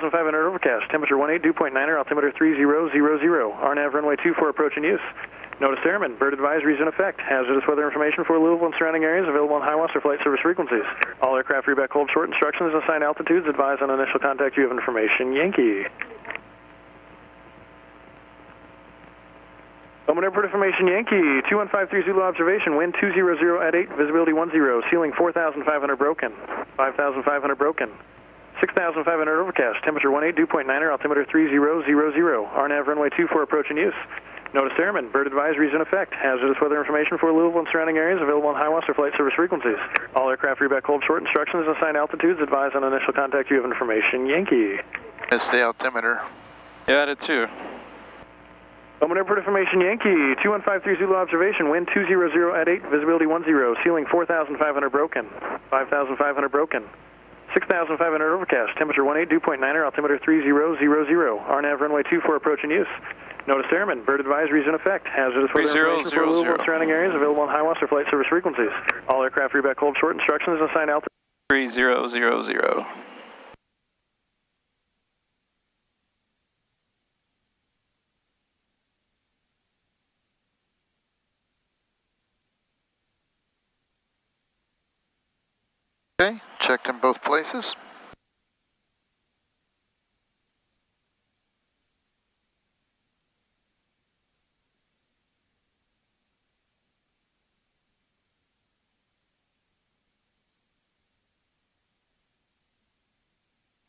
1,500 overcast, temperature 18, dew point 9er, altimeter 3000. RNAV runway 24 approach in use. Notice airmen, bird advisories in effect. Hazardous weather information for Louisville and surrounding areas available on HIWAS or flight service frequencies. All aircraft reback hold short instructions and assigned altitudes. Advise on initial contact you have information. Yankee. Bowman Airport information Yankee, 2153 Zulu observation, wind 200 at 8, visibility 10, ceiling 4,500 broken, 5,500 broken, 6,500 overcast, temperature 18, dew point 9er, altimeter 3000. RNAV runway 24 approach in use. Notice airmen, bird advisories in effect. Hazardous weather information for Louisville and surrounding areas available on HIWAS or flight service frequencies. All aircraft reback hold short instructions and assigned altitudes. Advise on initial contact you have information. Yankee. It's the altimeter. Yeah, I did too. Bowman Airport information Yankee, 2153 Zulu observation, wind 200 at 8, visibility 10, ceiling 4,500 broken, 5,500 broken, 6,500 overcast, temperature 18, dew point 9er, altimeter 3000. RNAV runway 24 approach in use. Notice airmen, bird advisories in effect. Hazardous weather information for Louisville and surrounding areas available on HIWAS or flight service frequencies. All aircraft reback hold short instructions and assigned altitude. 3000. Okay, checked in both places.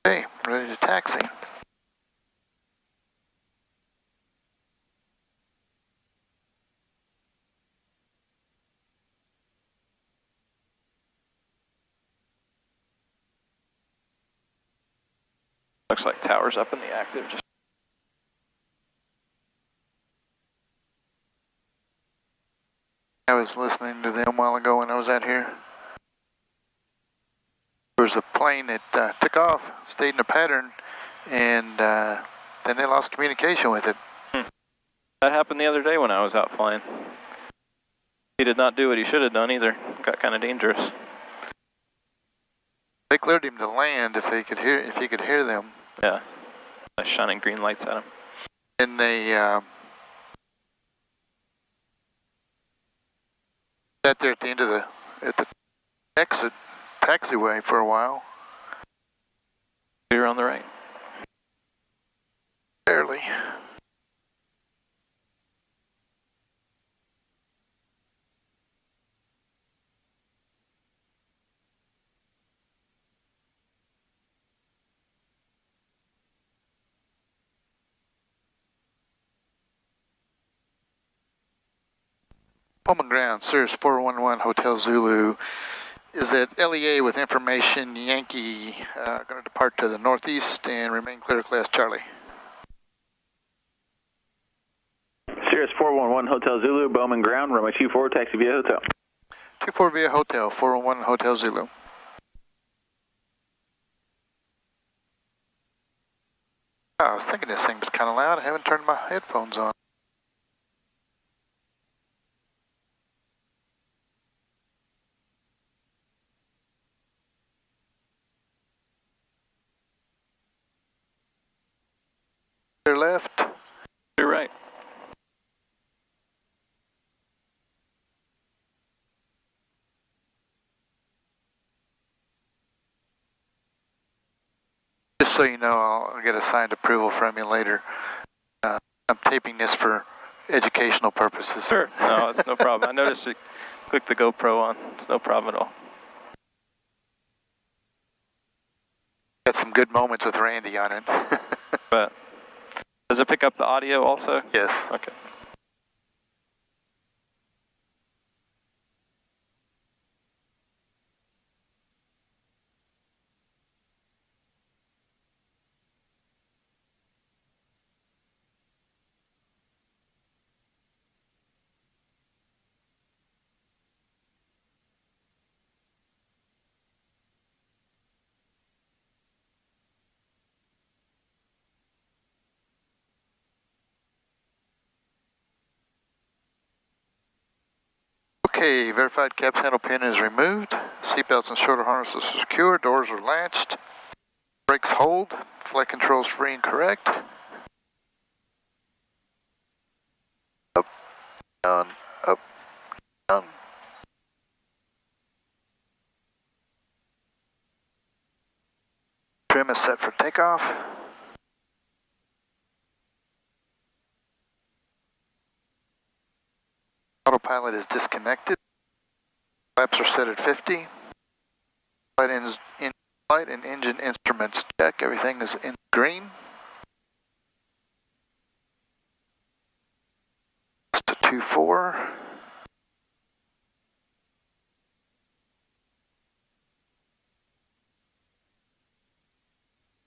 Okay, ready to taxi. Looks like tower's up in the active. Just I was listening to them a while ago when I was out here. There was a plane that took off, stayed in a pattern, and then they lost communication with it. That happened the other day when I was out flying. He did not do what he should have done either. Got kind of dangerous. They cleared him to land if he could hear them. Yeah, nice shining green lights at him. And they sat there at the end of the exit taxiway for a while. You're on the right. Barely. Home and ground, Cirrus 411 Hotel Zulu is at LEA with information Yankee, going to depart to the northeast and remain clear of class Charlie. Cirrus 411 Hotel Zulu, Bowman ground, runway 24, taxi via hotel. 24 via hotel, 411 Hotel Zulu. I was thinking this thing was kind of loud. I haven't turned my headphones on. Clear left. You're right. Just so you know, I'll get a signed approval from you later. I'm taping this for educational purposes. Sure. No, it's no problem. I noticed you clicked the GoPro on. It's no problem at all. Got some good moments with Randy on it. But does it pick up the audio also? Yes. Okay. Okay, verified cab handle pin is removed. Seatbelts and shoulder harnesses are secure. Doors are latched. Brakes hold. Flight controls free and correct. Up, down, up, down. Trim is set for takeoff. Autopilot is disconnected. Flaps are set at 50. Flight in flight and engine instruments check. Everything is in green. To 24.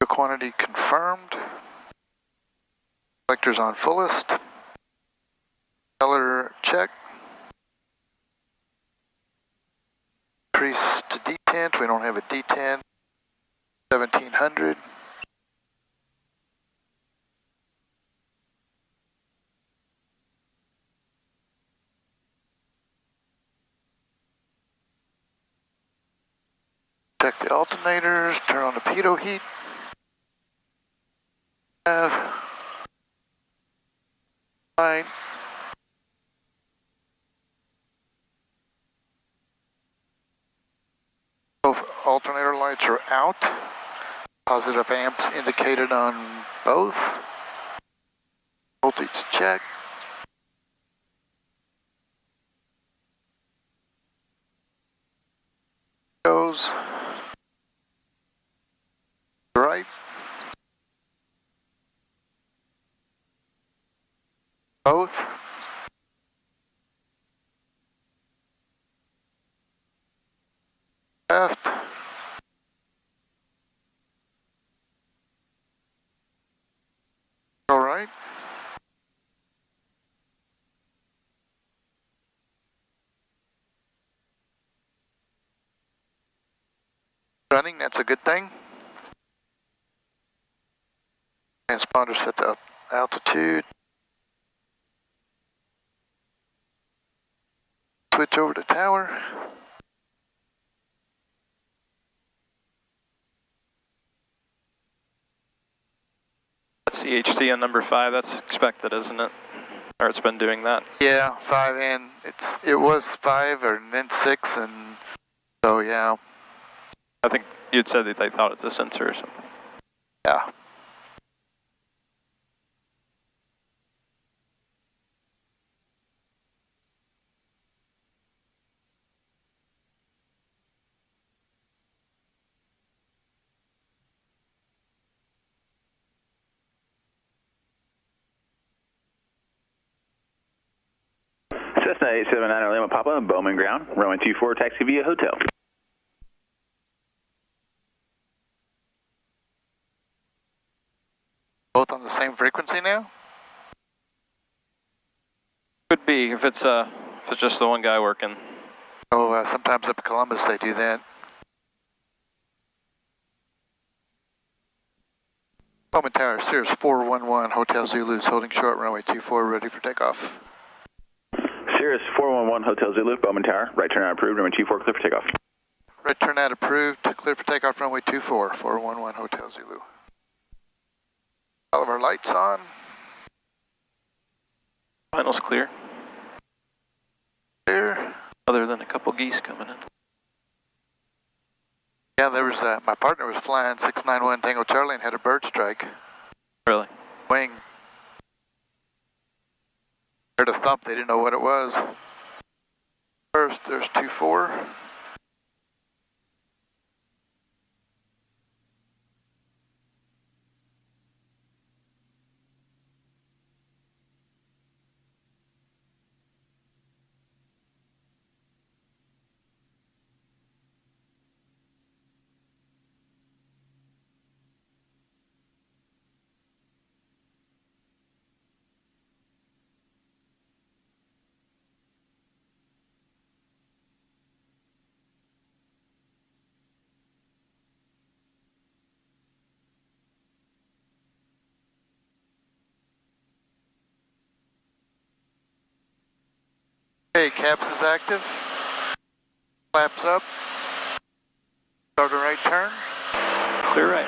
Quantity confirmed. Selectors on fullest. Color check. Increase to detent. We don't have a detent. 1700. Check the alternators. Turn on the pitot heat. Line. Both alternator lights are out. Positive amps indicated on both. Voltage check. Goes right. Both. Left. All right. Running, that's a good thing. Transponder set to altitude. Switch over to tower. That's CHT on number 5, that's expected, isn't it? Or it's been doing that? Yeah, 5 and it was 5 and then 6 and so yeah. I think you'd said that they thought it's a sensor or something. Yeah. Cessna 879 Lima Papa, Bowman Ground, runway 24, taxi via hotel. Both on the same frequency now? Could be, if it's just the one guy working. Oh, sometimes up in Columbus they do that. Bowman Tower, Cirrus 411, Hotel Zulu's holding short, runway 24, ready for takeoff. Cirrus 411 Hotel Zulu, Bowman Tower, right turn out approved, runway 24, clear for takeoff. Right turn out approved, clear for takeoff, runway 24, 411 Hotel Zulu. All of our lights on. Final's clear. Clear. Other than a couple geese coming in. Yeah, there was my partner was flying 691 Tango Charlie and had a bird strike. Really? Wing. Heard a thump, they didn't know what it was. First, there's 24. Okay, caps is active. Flaps up. Start a right turn. Clear right.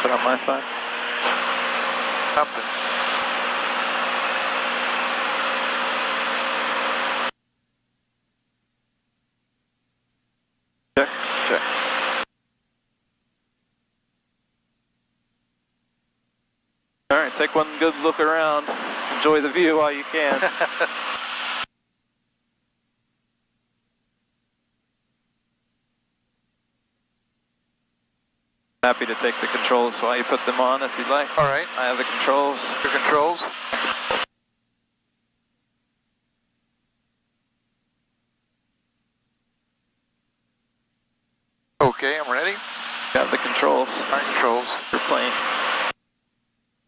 Sit on my side. Something. Check, check. All right, take one good look around. Enjoy the view while you can. Happy to take the controls while you put them on if you'd like. All right. I have the controls. Your controls. Okay, I'm ready. Got the controls. My controls. For plane.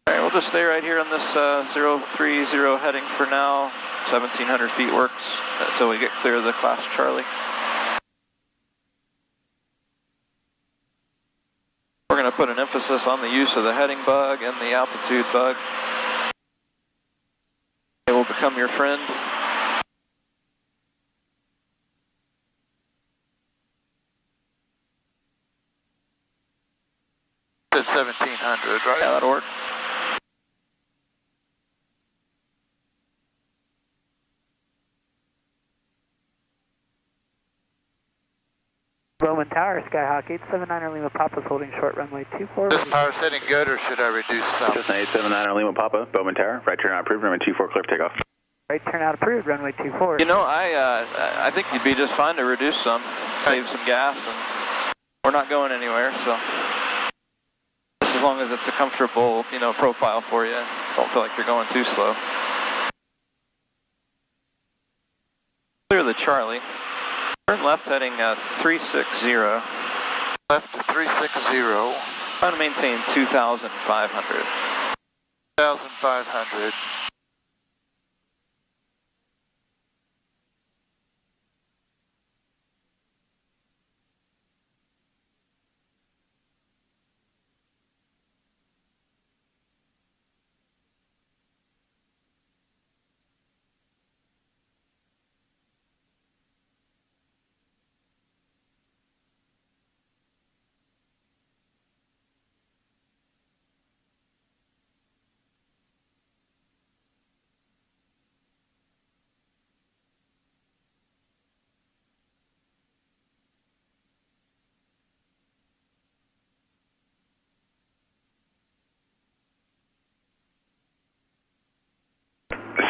All right, we'll just stay right here on this 030 heading for now. 1,700 feet works until we get clear of the class Charlie. We're going to put an emphasis on the use of the heading bug and the altitude bug. It will become your friend. At 1,700, right? Yeah, that'll work. Bowman Tower, Skyhawk 879 Lima Papa's holding short runway 24. This power setting good, or should I reduce some? Cessna 879 Lima Papa, Bowman Tower, right turn out approved, runway 24, clear for takeoff. Right turnout approved, runway 24. You know, I think you'd be just fine to reduce some, save some gas, and we're not going anywhere, so just as long as it's a comfortable, you know, profile for you. Don't feel like you're going too slow. Clear the Charlie. Turn left heading 360. Left to 360. Trying to maintain 2,500. 2,500.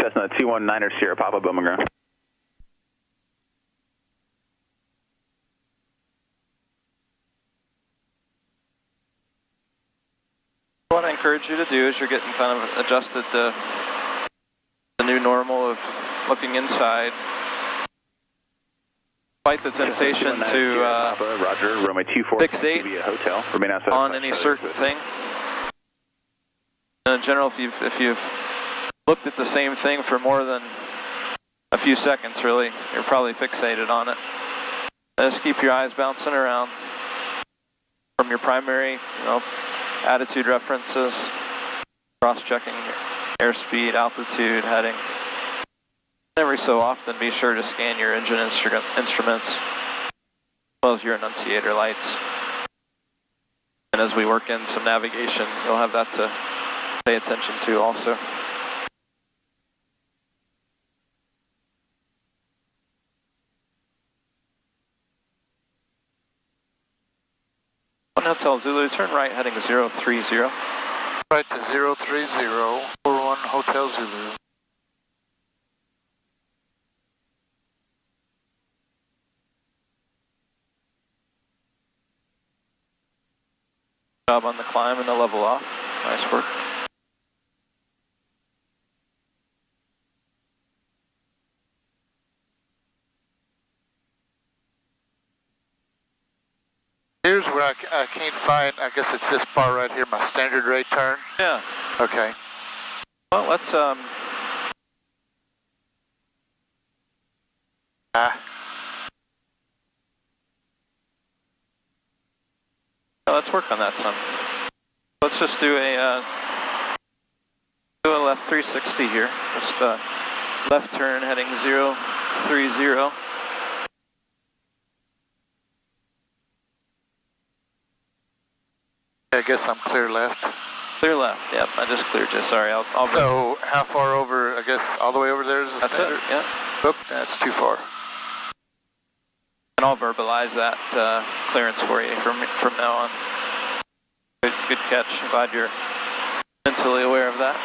Cessna 219er Sierra Papa, Bowman ground. What I encourage you to do is you're getting kind of adjusted to the new normal of looking inside. Fight the temptation to Roger, runway 24, fixate hotel. Remain outside on any certain thing. In general, if you've looked at the same thing for more than a few seconds, really, you're probably fixated on it. Just keep your eyes bouncing around from your primary, you know, attitude references, cross-checking airspeed, altitude, heading. Every so often, be sure to scan your engine instruments, as well as your annunciator lights. And as we work in some navigation, you'll have that to pay attention to also. Hotel Zulu, turn right heading 030. Right to 030, 41 Hotel Zulu. Job on the climb and the level off. Nice work. Here's where I can't find, I guess it's this bar right here, my standard rate turn. Yeah. Okay. Well, let's let's work on that some. Let's just do a left 360 here. Just left turn heading 030. I guess I'm clear left. Clear left, yep, I just cleared you, sorry, I'll So, how far over, I guess all the way over there is the that's standard? it, yeah. Oop, that's too far. And I'll verbalize that clearance for you from now on. Good catch, I'm glad you're mentally aware of that.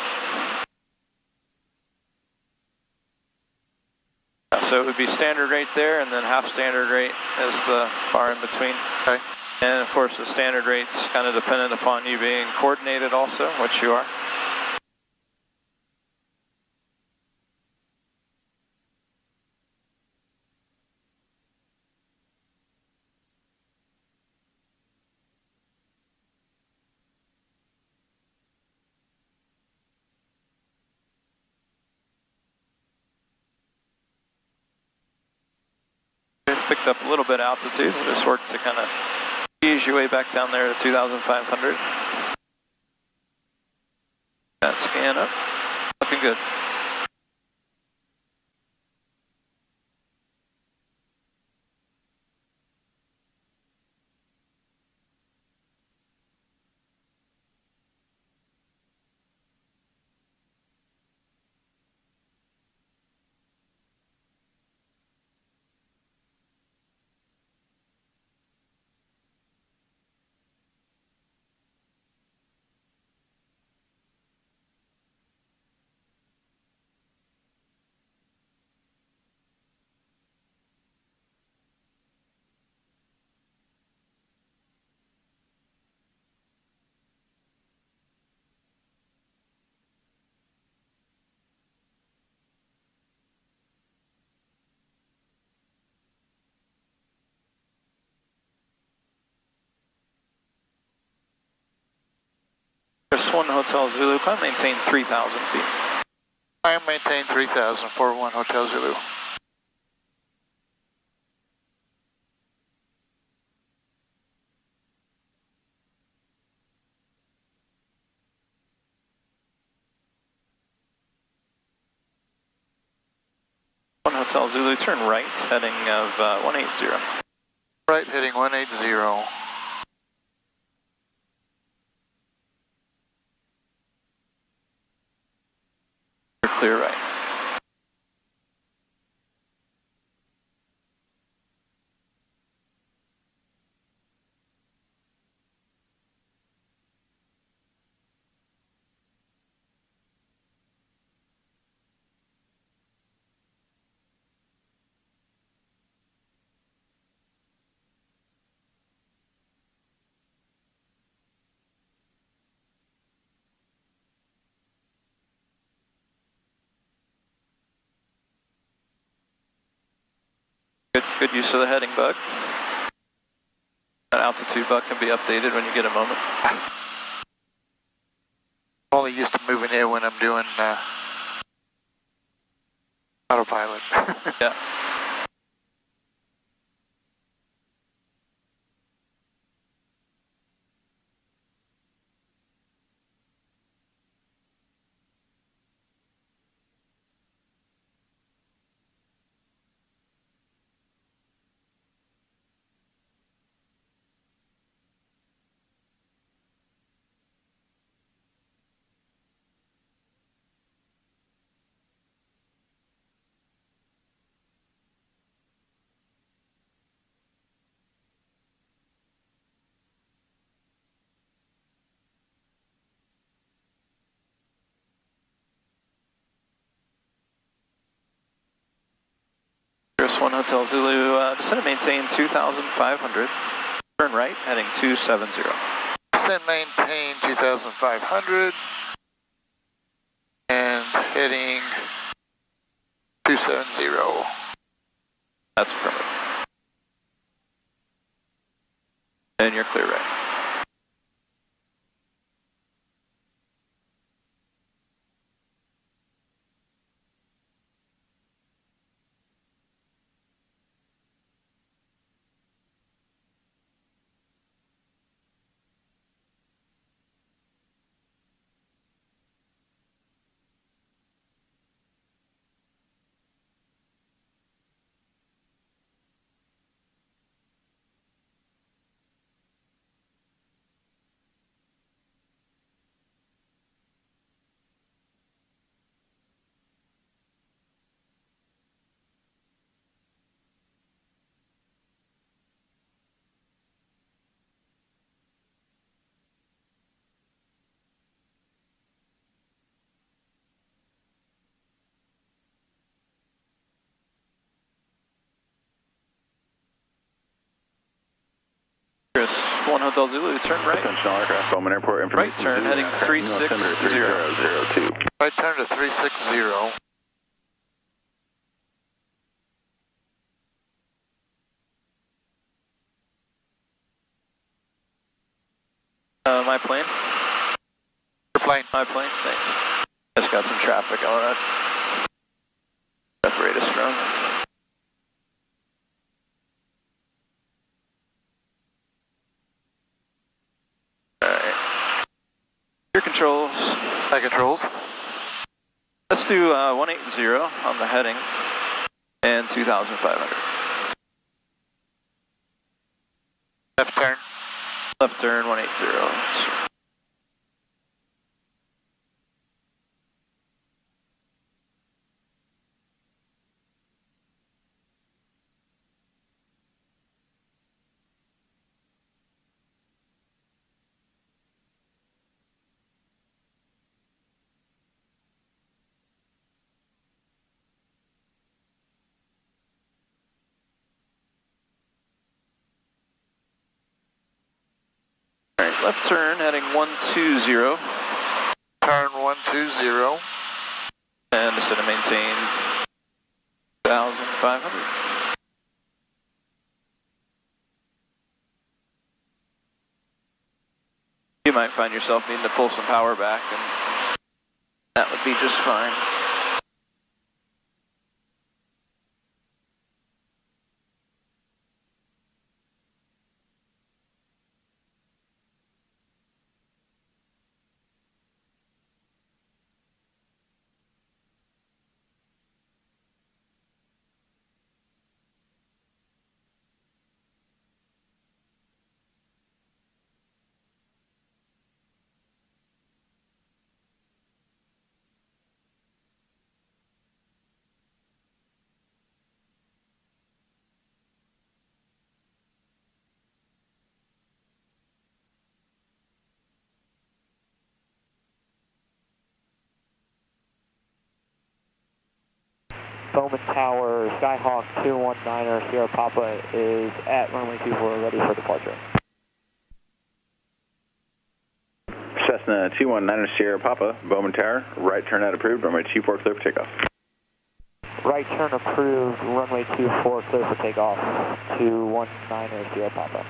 So it would be standard rate there, and then half standard rate is the bar in between. Okay. And of course the standard rate's kind of dependent upon you being coordinated also, which you are. Picked up a little bit of altitude, so just work to kind of ease your way back down there to 2,500. That scan up, looking good. Cirrus 1 Hotel Zulu, climb maintain 3,000 feet. I maintain 3,000, 41 Hotel Zulu. Hotel Zulu, turn right, heading of 180. Right, heading 180. You're clear right. Good use of the heading bug. That altitude bug can be updated when you get a moment. I'm only used to moving in when I'm doing autopilot. Yeah. Cirrus 1 Hotel Zulu, descend and maintain 2,500. Turn right, heading 270. Descend, maintain 2,500. And heading 270. That's affirmative. And you're clear right. 1 Hotel Zulu, turn right. Attention all aircraft, Bowman Airport information. Right turn, heading 360. 3002. Right turn to 360. My plane? Your plane. My plane, thanks. Just got some traffic on that. Separate us from. Alright. Your controls. My controls. Let's do 180 on the heading and 2,500. Left turn. Left turn 180. Alright, left turn heading 120. Turn 120. And just to maintain 2,500. You might find yourself needing to pull some power back, and that would be just fine. Bowman Tower, Skyhawk 219er, Sierra Papa is at runway 24, ready for departure. Cessna 219er, Sierra Papa, Bowman Tower, right turn out approved, runway 24 clear for takeoff. Right turn approved, runway 24 clear for takeoff, 219er, Sierra Papa.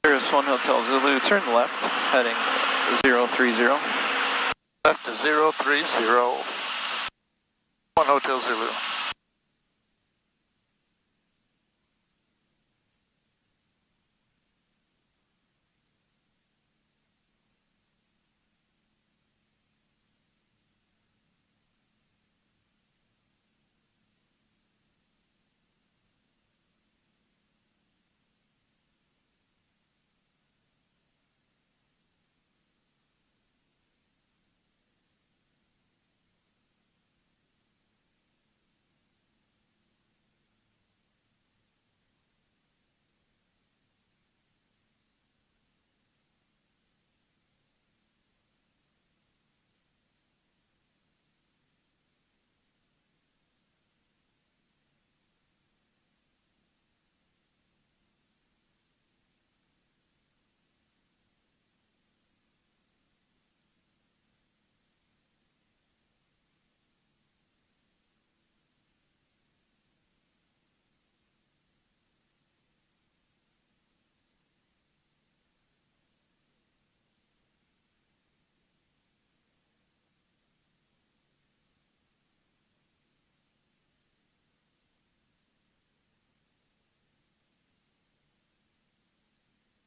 Cirrus 1 Hotel Zulu, turn left, heading 030. Left to 030. 1 Hotel Zulu.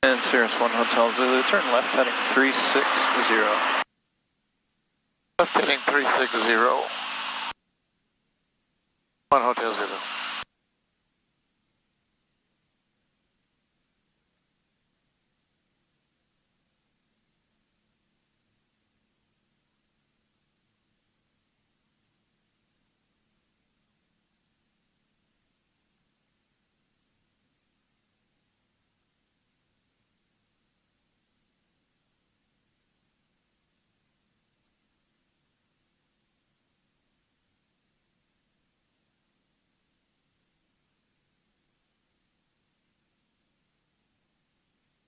And Cirrus 1 Hotel Zulu, turn left, heading 360. Left heading 360. 1 Hotel Zulu.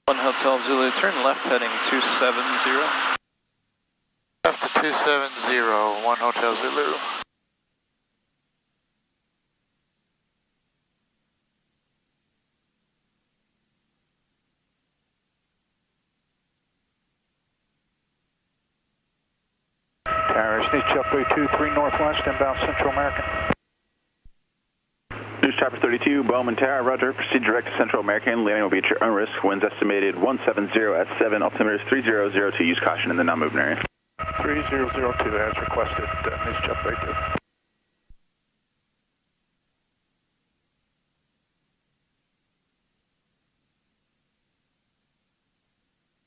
One Hotel Zulu, turn left heading 270. Left to 270, 1 Hotel Zulu. Towers, News Chopper 23 Northwest, inbound Central American. News Chopper 32, Bowman Tower, roger. Proceed direct to Central American. Landing will be at your own risk. Winds estimated 170 at 7. Altimeter is 3002. Use caution in the non-moving area. 3002 as requested, News Chopper 32.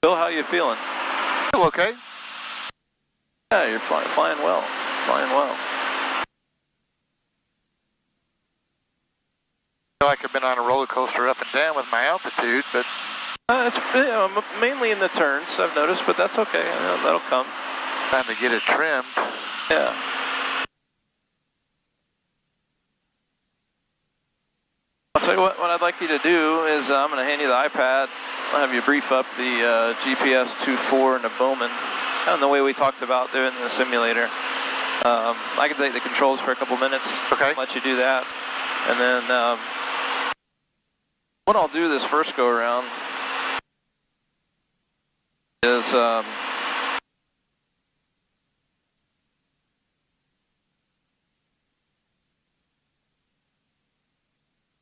Bill, how you feeling? Feel okay. Yeah, you're flying well. Flying well. I feel like I've been on a roller coaster up and down with my altitude, but It's mainly in the turns, I've noticed, but that's okay. That'll come. time to get it trimmed. Yeah. I'll tell you what I'd like you to do is I'm going to hand you the iPad. I'll have you brief up the GPS 24 and the Bowman, kind of the way we talked about doing the simulator. I can take the controls for a couple minutes. Okay. Let you do that. And then what I'll do this first go around is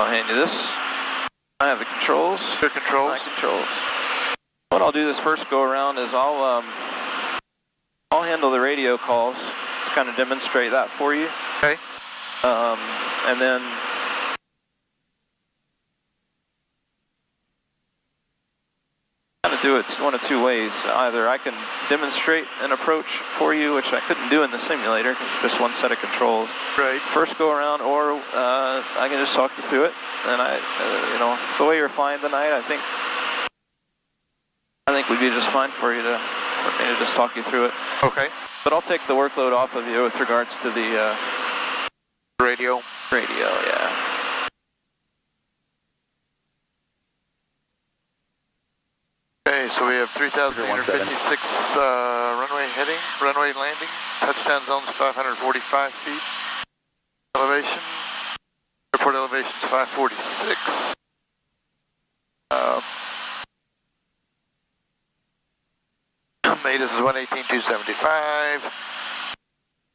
I'll hand you this. I have the controls. Your controls. My controls. What I'll do this first go around is I'll handle the radio calls to kind of demonstrate that for you. Okay. And then kind of do it one of two ways. Either I can demonstrate an approach for you, which I couldn't do in the simulator because it's just one set of controls. Right. First go around, or I can just talk you through it. And the way you're flying tonight, I think we'd be just fine for me to just talk you through it. Okay. But I'll take the workload off of you with regards to the Radio. radio, yeah. Okay, so we have 3,856 runway heading, runway landing. Touchdown zone's 545 feet. Elevation. Airport elevation's 546. Matus is 118,275.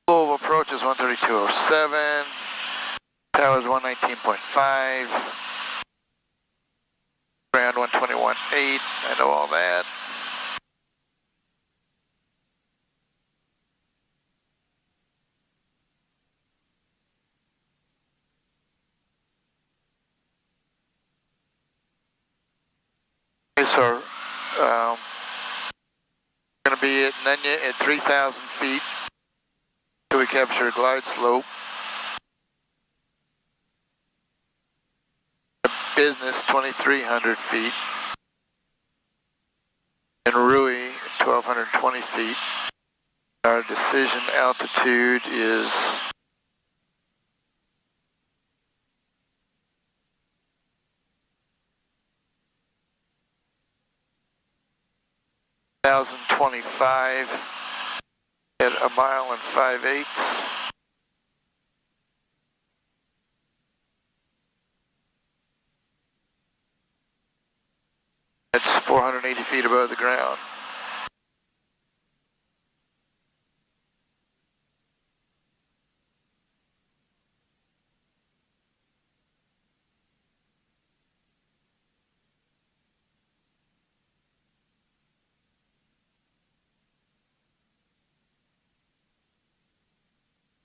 Global approach is 132.07. Tower's 119.5. Ground 121.8. I know all that. Okay, so going to be at Nunya at 3,000 feet till we capture a glide slope. Business 2,300 feet. And Rui 1,220 feet. Our decision altitude is 1,025 at 1 mile and 5/8. That's 480 feet above the ground.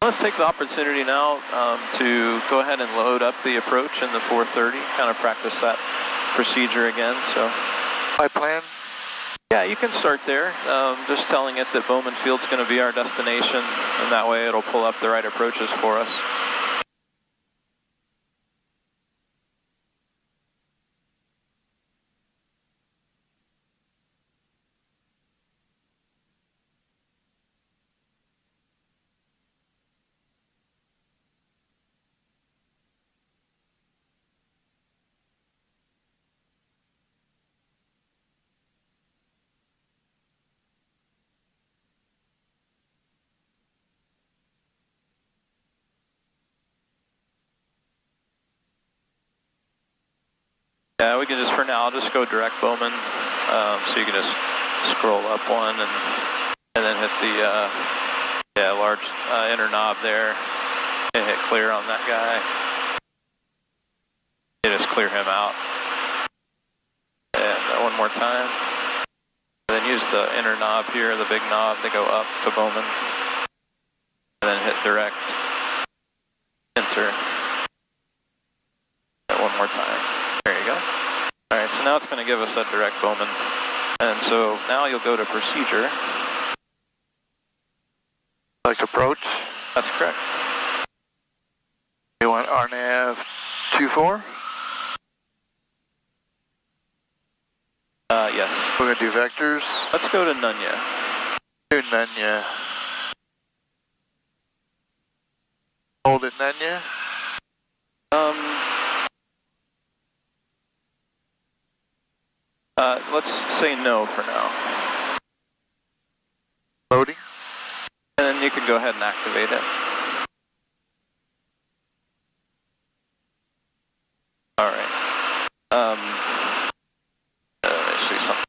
Let's take the opportunity now to go ahead and load up the approach in the 430, kind of practice that procedure again. So, My plan? yeah, you can start there, just telling it that Bowman Field's going to be our destination, and that way it'll pull up the right approaches for us. Yeah, we can just, for now, I'll just go direct Bowman, so you can just scroll up one and then hit the large inner knob there and hit clear on that guy. You just clear him out. And one more time. And then use the inner knob here, the big knob, to go up to Bowman. And then hit direct, enter. And one more time. There you go. All right, so now it's going to give us that direct Bowman. And so now you'll go to procedure. Select approach. That's correct. You want RNAV 24? Yes. We're going to do vectors. Let's go to Nunya. Do Nunya. Hold it, Nunya. Let's say no for now. Loading. And then you can go ahead and activate it. All right. Let me see something.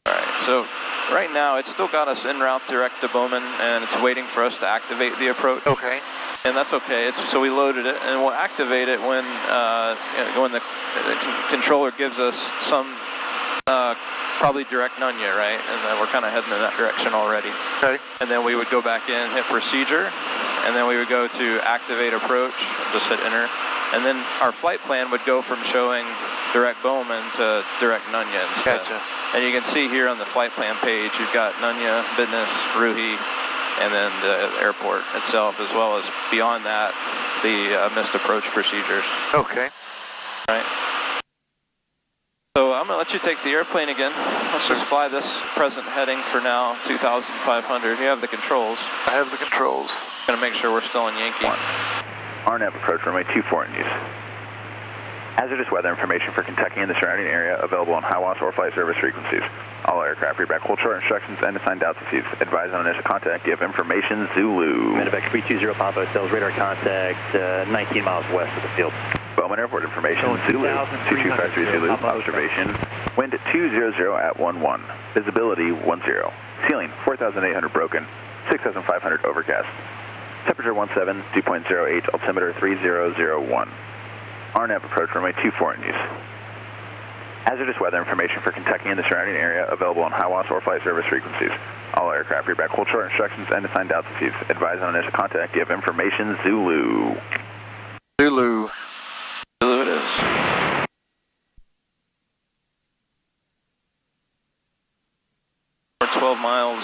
All right, so right now it's still got us en route direct to Bowman, and it's waiting for us to activate the approach. Okay. And that's okay. So we loaded it, and we'll activate it when the controller gives us some probably direct Nunya, right? And then we're kind of heading in that direction already. Okay. And then we would go back in, hit procedure, and then we would go to activate approach, just hit enter. And then our flight plan would go from showing direct Bowman to direct Nunya instead. Gotcha. And you can see here on the flight plan page, you've got Nunya, Business, Ruhi, and then the airport itself, as well as beyond that, the missed approach procedures. Okay. Right. So I'm going to let you take the airplane again. Let's just fly this present heading for now, 2,500. You have the controls. I have the controls. Going to make sure we're still in Yankee. RNAV approach runway 24 in use. Hazardous weather information for Kentucky and the surrounding area available on HIWAS or flight service frequencies. All aircraft read back hold short instructions and assigned altitudes. Advise on initial contact. Give information Zulu. Medevac 320 Papa tells radar contact 19 miles west of the field. Bowman Airport information Zulu. 2253 Zulu. Observation. Wind at 200 at 11. Visibility 10. Ceiling 4,800 broken. 6,500 overcast. Temperature 17, dew point 08, altimeter 3001. RNAV approach runway 24 in use. Hazardous weather information for Kentucky and the surrounding area available on HIWAS or flight service frequencies. All aircraft read back hold short instructions and assigned altitudes. Advise on initial contact. Give information Zulu. Zulu. Zulu it is. We're 12 miles.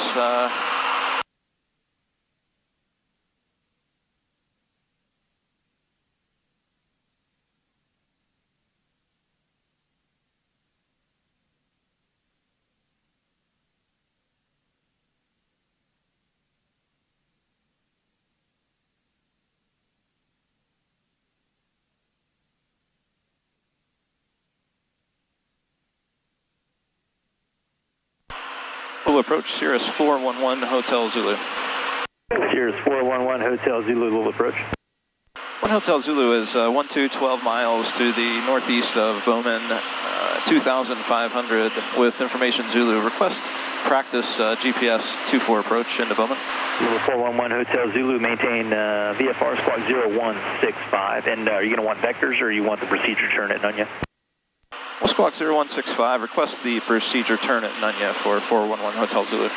Full approach, Cirrus 411 Hotel Zulu. Cirrus 411 Hotel Zulu, will approach. 1 Hotel Zulu is 12 miles to the northeast of Bowman, 2,500 with information Zulu. Request practice GPS 24 approach into Bowman. Zulu 411 Hotel Zulu, maintain VFR squawk 0165. And are you going to want vectors or you want the procedure turn at Nunya? Well, squawk 0165, request the procedure turn at Nunya for 411 Hotel Zulu.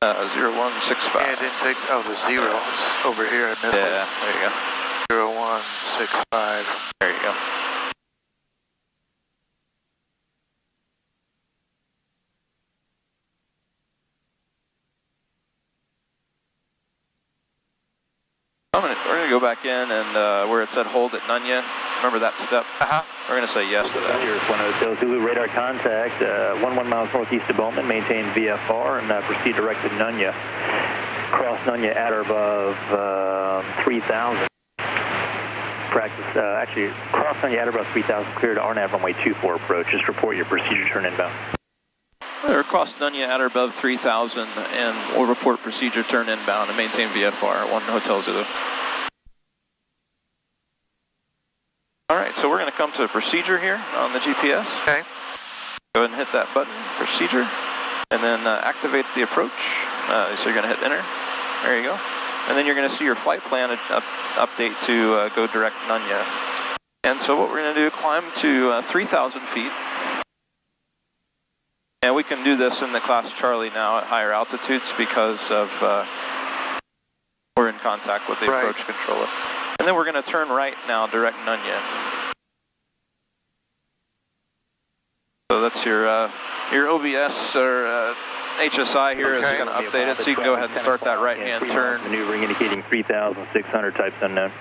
0165. Yeah, I didn't take, oh, the zeros over here, I missed it. Yeah, there you go. 0165. There you go. We're going to go back in and where it said hold at Nunya, remember that step? We're going to say yes to that. Cirrus 1 Hotel Zulu, radar contact, 11 miles northeast of Bowman, maintain VFR, and proceed direct to Nunya. Cross Nunya at or above 3,000. Practice, actually, cross Nunya at or above 3,000, clear to RNAV runway 24 approach. Just report your procedure turn inbound. Or cross Nunya at or above 3,000 and we'll report procedure turn inbound and maintain VFR at 1 Hotel Zulu. Alright, so we're going to come to procedure here on the GPS. Okay. Go ahead and hit that button, procedure, and then activate the approach. So you're going to hit enter. There you go. And then you're going to see your flight plan update to go direct Nunya. And so what we're going to do, climb to 3,000 feet. And we can do this in the class Charlie now at higher altitudes because of we're in contact with the approach controller. And then we're going to turn right now, direct Nunya. So that's your OBS or HSI here is going to update it, so you can go ahead and start that right-hand turn. Maneuvering indicating 3,600, types unknown.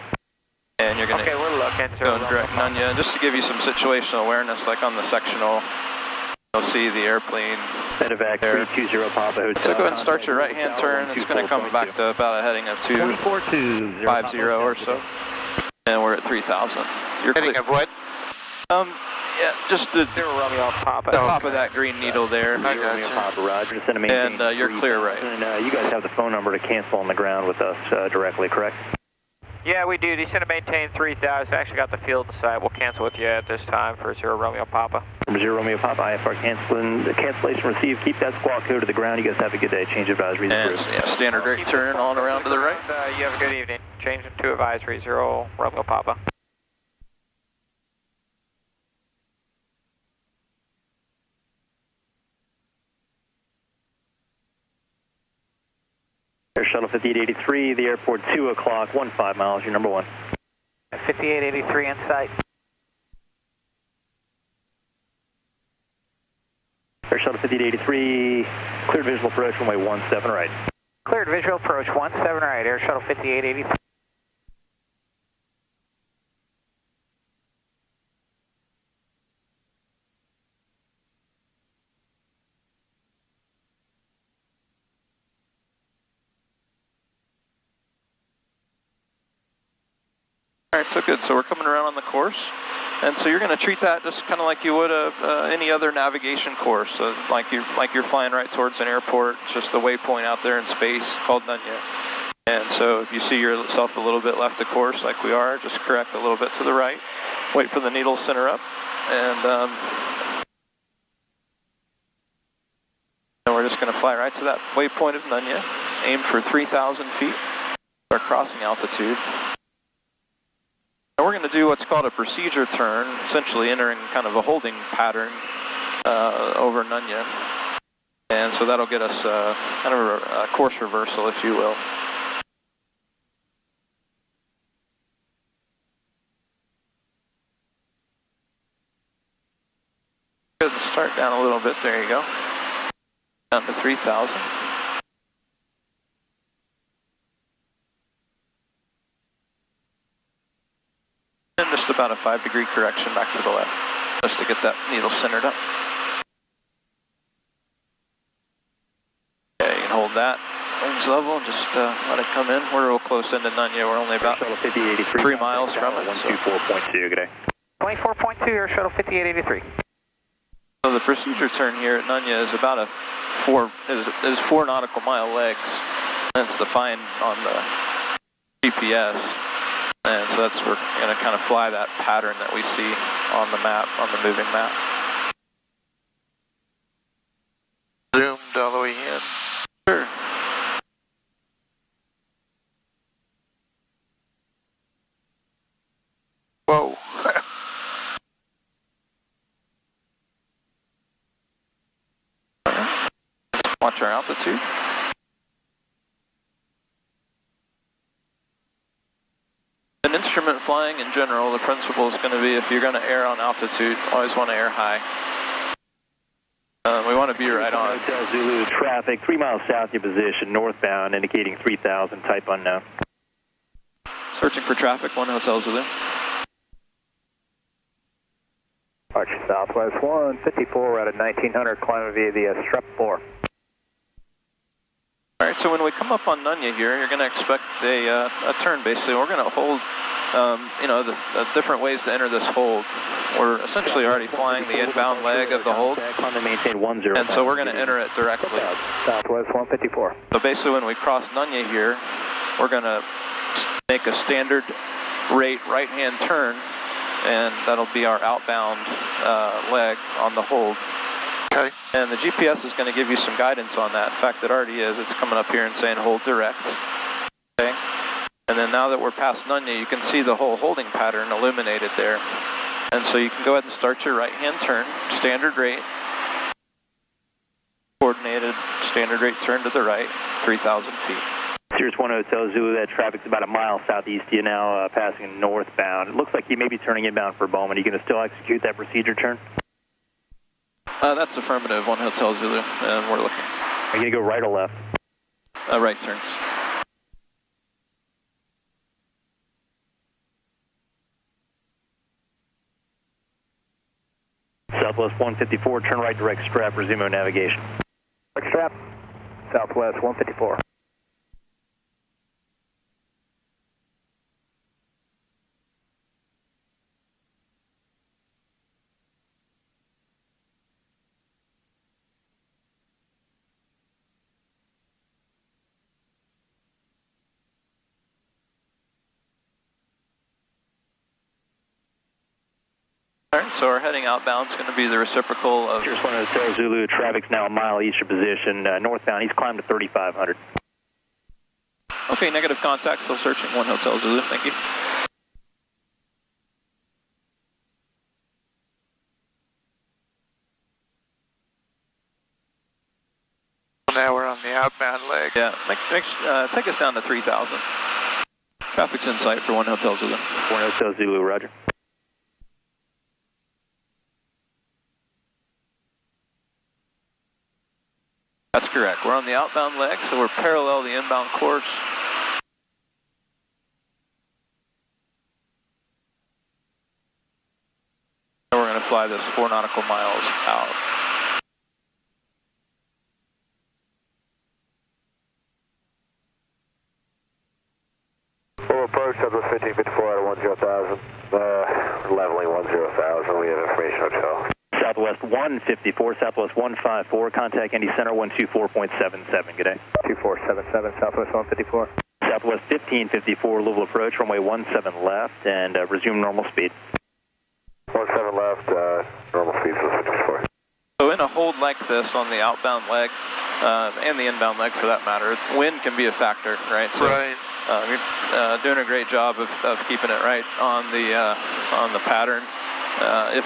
And you're going to we're looking. go direct Nunya. Just to give you some situational awareness, like on the sectional, you'll see the airplane Medevac there. 320 Papa Hotel. So go ahead and start your right-hand turn. It's going to come back to about a heading of 250 or so. And we're at 3,000. You're Heading of what? Yeah, just the Romeo Papa. top of that green needle there. I got Romeo you. Papa, Roger. Just send a maintain And you're clear right. And you guys have the phone number to cancel on the ground with us directly, correct? Yeah, we do. Descend to maintain 3,000. Actually got the field side. We'll cancel with you at this time for 0 Romeo Papa. 0 Romeo Papa, IFR canceling. The cancellation received. Keep that squawk code to the ground. You guys have a good day. Change advisory. And yeah, standard right turn on around to the right. You have a good evening. Changing to advisory 0 Romeo Papa. Air Shuttle 5883, the airport 2 o'clock, 15 miles, your number 1. 5883 in sight. Air Shuttle 5883, cleared visual approach runway 17 right. Cleared visual approach 17 right, Air Shuttle 5883. Alright, so good. So we're coming around on the course. And so you're going to treat that just kind of like you would any other navigation course. So like you're flying right towards an airport, just the waypoint out there in space called Nunya. And so if you see yourself a little bit left of course like we are, just correct a little bit to the right. Wait for the needle center up. And we're just going to fly right to that waypoint of Nunya. Aim for 3,000 feet. Our crossing altitude. And we're going to do what's called a procedure turn, essentially entering kind of a holding pattern over Nunya. And so that'll get us kind of a course reversal, if you will. Good, start down a little bit, there you go. Down to 3,000. And just about a 5-degree correction back to the left, just to get that needle centered up. Okay, you can hold that wings level, just let it come in. We're real close into Nunya. We're only about 3 miles from it. 124.2, good day. 24.2, Air Shuttle 5883. So the procedure turn here at Nunya is about 4 nautical mile legs. That's defined on the GPS. And so we're going to kind of fly that pattern that we see on the map, on the moving map. Zoomed all the way in. Sure. Whoa. Watch our altitude. instrument flying in general, the principle is going to be if you're going to air on altitude, always want to air high. We want to be right on. Hotel Zulu traffic 3 miles south of your position, northbound, indicating 3000, type unknown. Searching for traffic, 1 Hotel Zulu. Arch Southwest 154, we're at 1900, climbing via the strep 4. All right, so when we come up on Nunya here, you're going to expect a turn, basically. We're going to hold, the different ways to enter this hold. We're essentially already flying the inbound leg of the hold, and so we're going to enter it directly. Southwest 154. So basically when we cross Nunya here, we're going to make a standard rate right-hand turn, and that'll be our outbound leg on the hold. Okay. And the GPS is going to give you some guidance on that. In fact, it already is. It's coming up here and saying hold direct. Okay. And then now that we're past Nunya, you can see the whole holding pattern illuminated there. And so you can go ahead and start your right-hand turn, standard rate, coordinated standard rate turn to the right, 3,000 feet. Cirrus 1 Hotel Zulu, that traffic's about a mile southeast of you now, passing northbound. It looks like you may be turning inbound for Bowman. Are you going to still execute that procedure turn? That's affirmative, 1 Hotel Zulu, and we're looking. Are you going to go right or left? Right turns. Southwest 154, turn right direct strap, resume navigation. Direct strap, Southwest 154. All right, so our heading outbound is going to be the reciprocal of... Cirrus 1 Hotel Zulu, traffic's now a mile east of position, northbound, he's climbed to 3,500. Okay, negative contact, still searching, 1 Hotel Zulu, thank you. Now we're on the outbound leg. Yeah, take us down to 3,000. Traffic's in sight for 1 Hotel Zulu. 1 Hotel Zulu, roger. That's correct. We're on the outbound leg, so we're parallel the inbound course. And we're going to fly this 4 nautical miles out. Full approach, Southwest 1554 out of 10,000. Leveling 10,000, we have information hotel. Southwest 154, Southwest 154, contact Indy Center 124.77, good day. 2477, Southwest 154. Southwest 1554, Louisville approach, runway 17 left, and resume normal speed. 17 left, normal speed, so 54. So in a hold like this on the outbound leg, and the inbound leg for that matter, wind can be a factor, right? So, Right. You're doing a great job of keeping it right on the pattern. If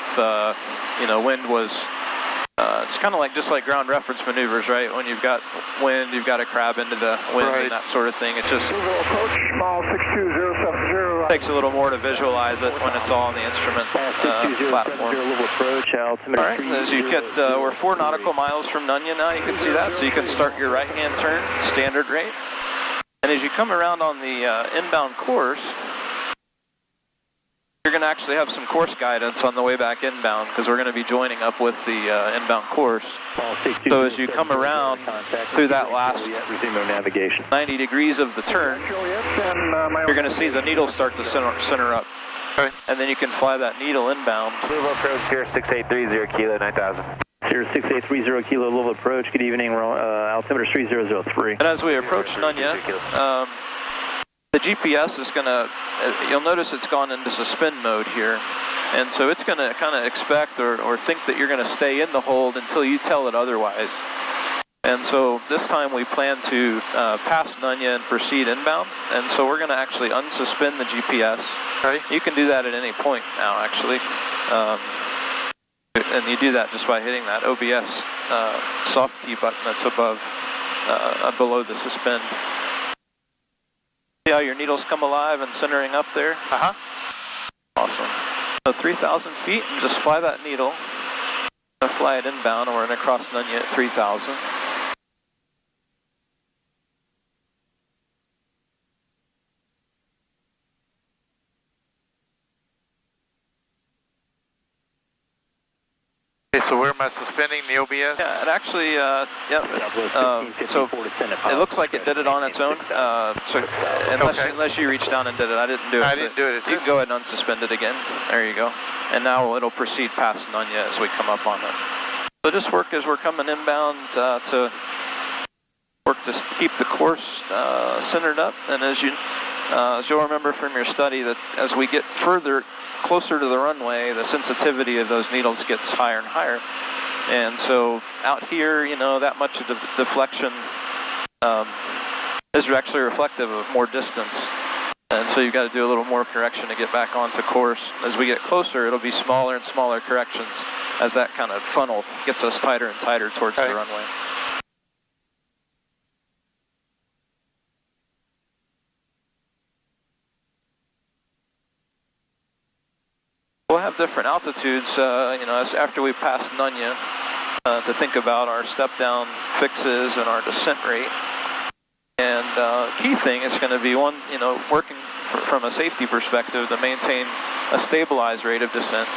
wind was, it's kind of like just like ground reference maneuvers, right? When you've got wind, you've got to crab into the wind and that sort of thing. It just approach, small 62070. takes a little more to visualize it when it's all on the instrument platform. Approach, altimeter. All right, as you get, we're 4 nautical miles from Nunya now. You can see that, so you can start your right-hand turn, standard rate. And as you come around on the inbound course, you're going to actually have some course guidance on the way back inbound because we're going to be joining up with the inbound course. So as you come around through that last 90 degrees of the turn, you're going to see the needle start to center up. And then you can fly that needle inbound. Louisville approach, Cirrus 6830, kilo 9000. Cirrus 6830, kilo Louisville approach, good evening, altimeter 3003. And as we approach Nunya, the GPS is going to, you'll notice it's gone into suspend mode here. And so it's going to kind of expect or think that you're going to stay in the hold until you tell it otherwise. And so this time we plan to pass Nunya and proceed inbound. And so we're going to actually unsuspend the GPS. Right. You can do that at any point now, actually. And you do that just by hitting that OBS soft key button that's above, below the suspend. how your needles come alive and centering up there? Uh-huh. Awesome. So 3,000 feet, and just fly that needle. I'm gonna fly it inbound, and we're gonna cross Nunya at 3,000. Okay, so where am I suspending the OBS? Yeah, it actually, so it looks like it did it on its own. Unless you reached down and did it, I didn't do it. I didn't do it. You can go ahead and unsuspend it again. There you go. And now it'll proceed past Nunya as we come up on it. So just work as we're coming inbound to work to keep the course centered up. And as you'll remember from your study, that as we get closer to the runway, the sensitivity of those needles gets higher and higher. And so out here, you know, that much of the deflection is actually reflective of more distance. And so you've got to do a little more correction to get back onto course. As we get closer, it'll be smaller and smaller corrections as that kind of funnel gets us tighter and tighter towards the runway. We'll have different altitudes, you know, after we pass Nunya, to think about our step-down fixes and our descent rate. And key thing is going to be working from a safety perspective to maintain a stabilized rate of descent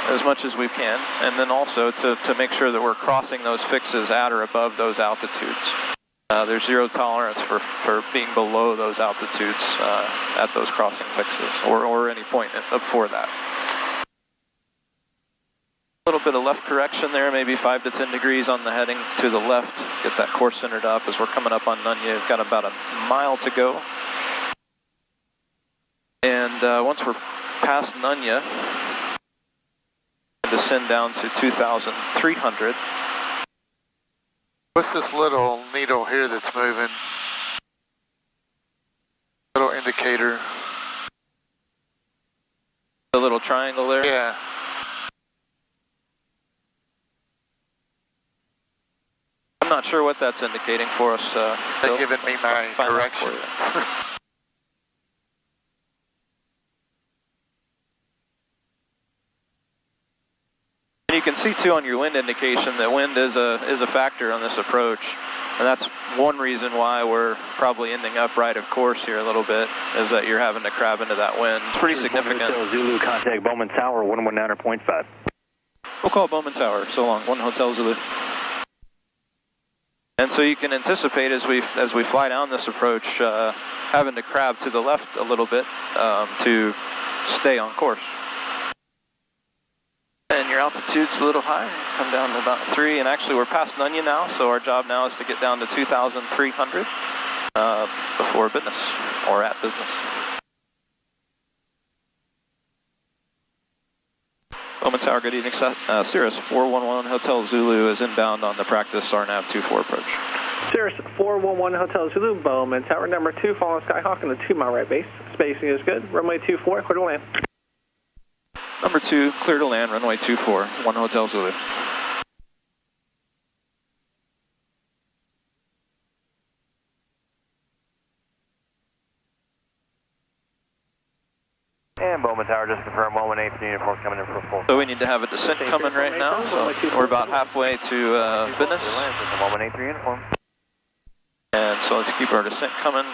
as much as we can, and then also to make sure that we're crossing those fixes at or above those altitudes. There's zero tolerance for being below those altitudes at those crossing fixes or any point before that. A little bit of left correction there, maybe 5 to 10 degrees on the heading to the left. Get that course centered up as we're coming up on Nunya. We've got about a mile to go. And once we're past Nunya, descend down to 2,300. What's this little needle here that's moving? Little indicator. The little triangle there? Yeah. I'm not sure what that's indicating for us. They're giving me my direction. And you can see too on your wind indication that wind is a factor on this approach, and that's one reason why we're probably ending up right of course here a little bit, is that you're having to crab into that wind. It's pretty significant. Hotel Zulu, contact Bowman Tower 119.5. We'll call Bowman Tower. So long. 1 Hotel Zulu. And so you can anticipate as we fly down this approach, having to crab to the left a little bit to stay on course. And your altitude's a little high. Come down to about 3, and actually we're past Nunya now, so our job now is to get down to 2,300 before business, or at business. Bowman Tower, good evening. Cirrus 411 Hotel Zulu is inbound on the practice RNAV 24 approach. Cirrus 411 Hotel Zulu, Bowman Tower, number 2, following Skyhawk on the 2-mile right base. Spacing is good. Runway 24, clear to land. Number 2, clear to land, runway 24, 1 Hotel Zulu. And Bowman Tower, just confirm 118 uniform coming in for full. So we need to have a descent coming right now, so we're about halfway to fitness. 118 uniform. And so let's keep our descent coming.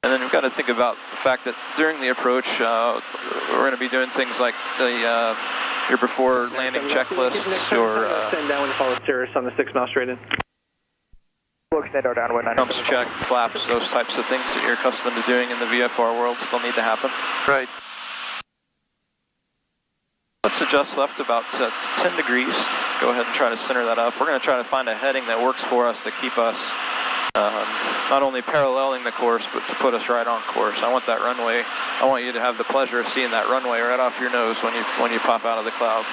And then we've got to think about the fact that during the approach, we're going to be doing things like your before landing checklists, your send down when you follow Cirrus on the 6 mile straight in. Pumps check, flaps, those types of things that you're accustomed to doing in the VFR world still need to happen. Right. Let's adjust left about 10 degrees. Go ahead and try to center that up. We're going to try to find a heading that works for us to keep us not only paralleling the course, but to put us right on course. I want that runway. I want you to have the pleasure of seeing that runway right off your nose when you pop out of the clouds.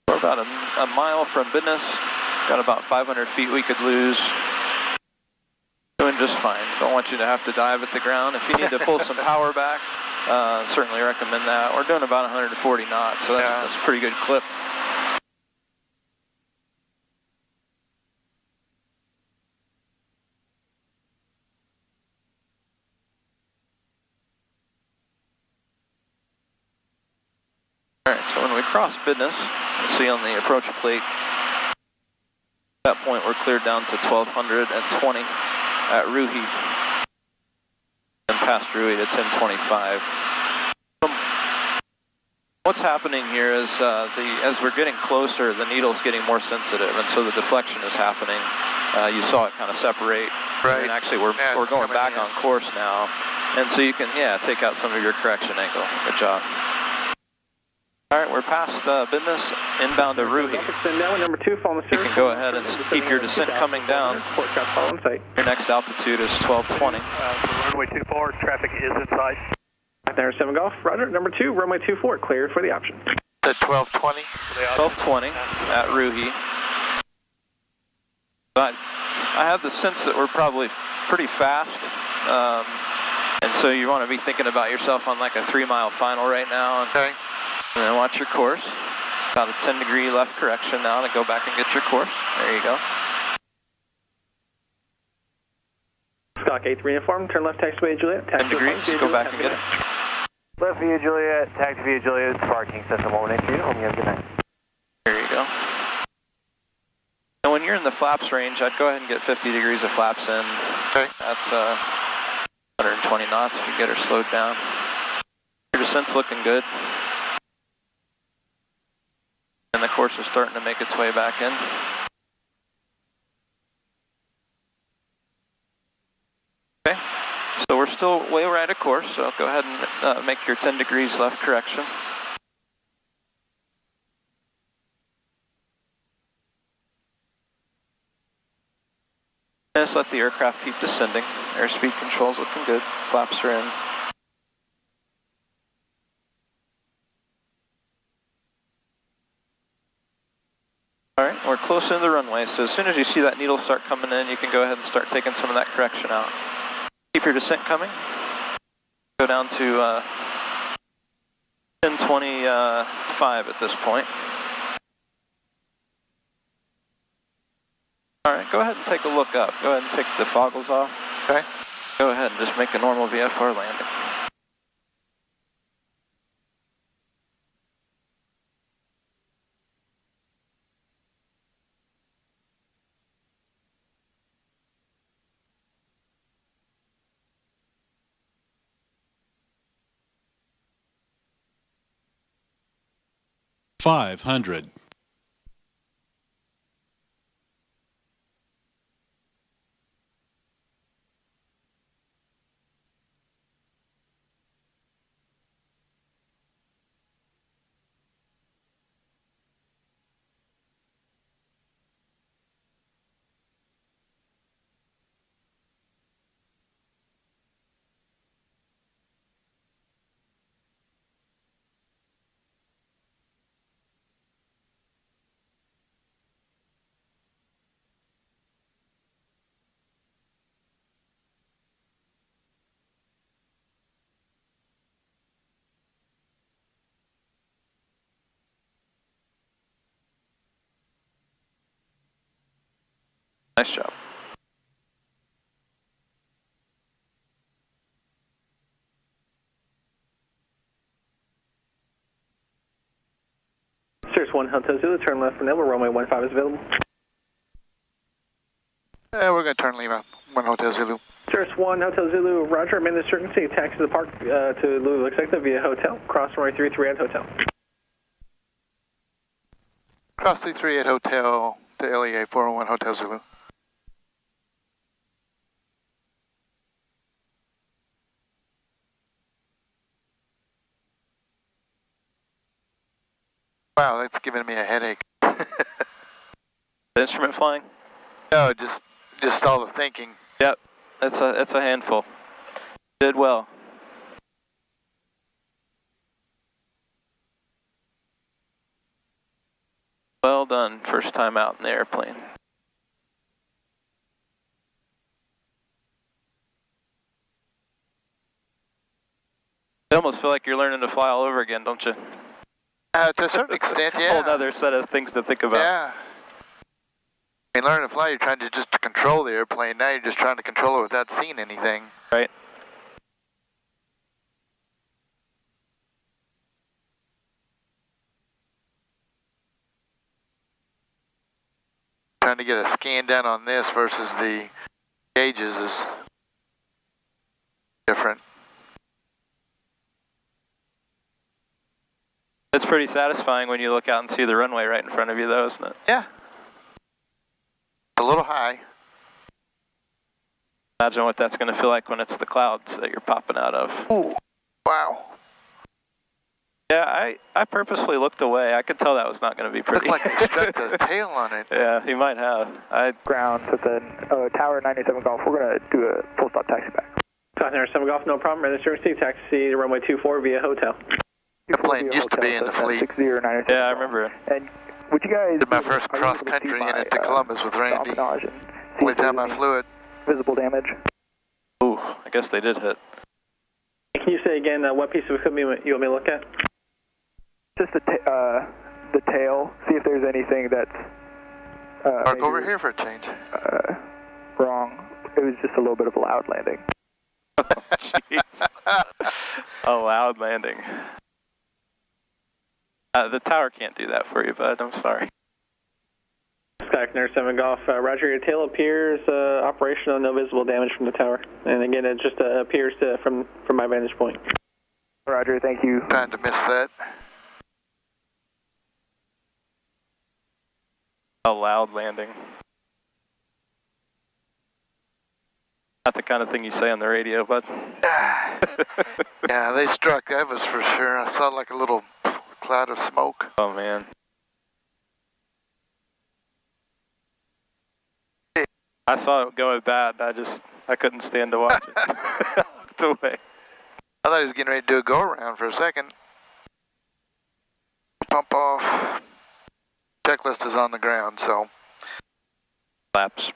We're about a mile from business. Got about 500 feet we could lose. Doing just fine. Don't want you to have to dive at the ground. If you need to pull some power back, certainly recommend that. We're doing about 140 knots, so that's a pretty good clip. Alright, so when we cross business, you'll see on the approach plate, at that point we're cleared down to 1220 at Ruhi, and past Ruhi to 1025. What's happening here is as we're getting closer, the needle's getting more sensitive, and so the deflection is happening. You saw it kind of separate. Right. And actually, we're going back on course now, and so you can take out some of your correction angle. Good job. All right, we're past business, inbound to Ruhi. Now number 2, following the You can go ahead and keep your descent coming down. Your next altitude is 1220. Runway 24, traffic is inside. There, 7 Golf. Roger. Number 2, runway 24, cleared for the option. At 1220? 1220 at Ruhi. But I have the sense that we're probably pretty fast. And so you want to be thinking about yourself on like a 3-mile final right now. Okay. And then watch your course. About a 10-degree left correction now to go back and get your course. There you go. Stock 83 uniform, turn left, taxiway Juliet. 10 degrees, go back and get it. Left via Juliet, taxi via Juliet, parking system 182. Hope you have a good night. There you go. And when you're in the flaps range, I'd go ahead and get 50 degrees of flaps in. Okay. That's 120 knots if you get her slowed down. Your descent's looking good. And the course is starting to make its way back in. Okay, so we're still way right of course, so go ahead and make your 10 degrees left correction. And just let the aircraft keep descending. Airspeed control's looking good. Flaps are in. Alright, we're close into the runway, so as soon as you see that needle start coming in, you can go ahead and start taking some of that correction out. Keep your descent coming. Go down to 1025 at this point. Alright, go ahead and take a look up. Go ahead and take the foggles off. Okay. Go ahead and just make a normal VFR landing. $500. Nice job. Cirrus 1 Hotel Zulu, turn left for Neville, runway 15 is available. We're going to turn leave out 1 Hotel Zulu. Cirrus 1 Hotel Zulu, roger, remain in the circumstancy, taxi to the park to Lulu Executive via hotel, cross runway 33 at hotel. Cross 33 at hotel to LEA 401 Hotel Zulu. Wow, that's giving me a headache. The instrument flying? No, just all the thinking. Yep, it's a handful. Did well. Well done, first time out in the airplane. You almost feel like you're learning to fly all over again, don't you? To a certain extent, yeah. A whole other set of things to think about. Yeah. I mean, learning to fly, you're trying to just control the airplane. Now you're just trying to control it without seeing anything. Right. Trying to get a scan down on this versus the gauges is different. It's pretty satisfying when you look out and see the runway right in front of you, though, isn't it? Yeah. A little high. Imagine what that's going to feel like when it's the clouds that you're popping out of. Ooh, wow. Yeah, I purposely looked away. I could tell that was not going to be pretty. Looked like they struck the tail on it. Yeah, he might have. Ground with the Tower 97 Golf. We're going to do a full stop taxi back. Tower 97 Golf, no problem. Registering C, taxi to runway 24 via hotel. The plane used to be in the fleet. Yeah, I remember. And would you guys... Did my first cross-country in into Columbus with Randy. Only time I flew it. Visible damage. Ooh, I guess they did hit. Can you say again what piece of equipment you want me to look at? Just the tail. See if there's anything that's... Park over here for a change. Wrong. It was just a little bit of a loud landing. Jeez. A loud landing. The tower can't do that for you, bud. I'm sorry. Skyhawk 97 Golf, roger, your tail appears operational, no visible damage from the tower. And again, it just appears from my vantage point. Roger, thank you. Trying to miss that. A loud landing. Not the kind of thing you say on the radio, bud. Yeah, they struck, that was for sure. I saw like a little cloud of smoke. Oh, man. I saw it go bad. I couldn't stand to watch it. I looked away. I thought he was getting ready to do a go-around for a second. Pump off. Checklist is on the ground, so. Laps.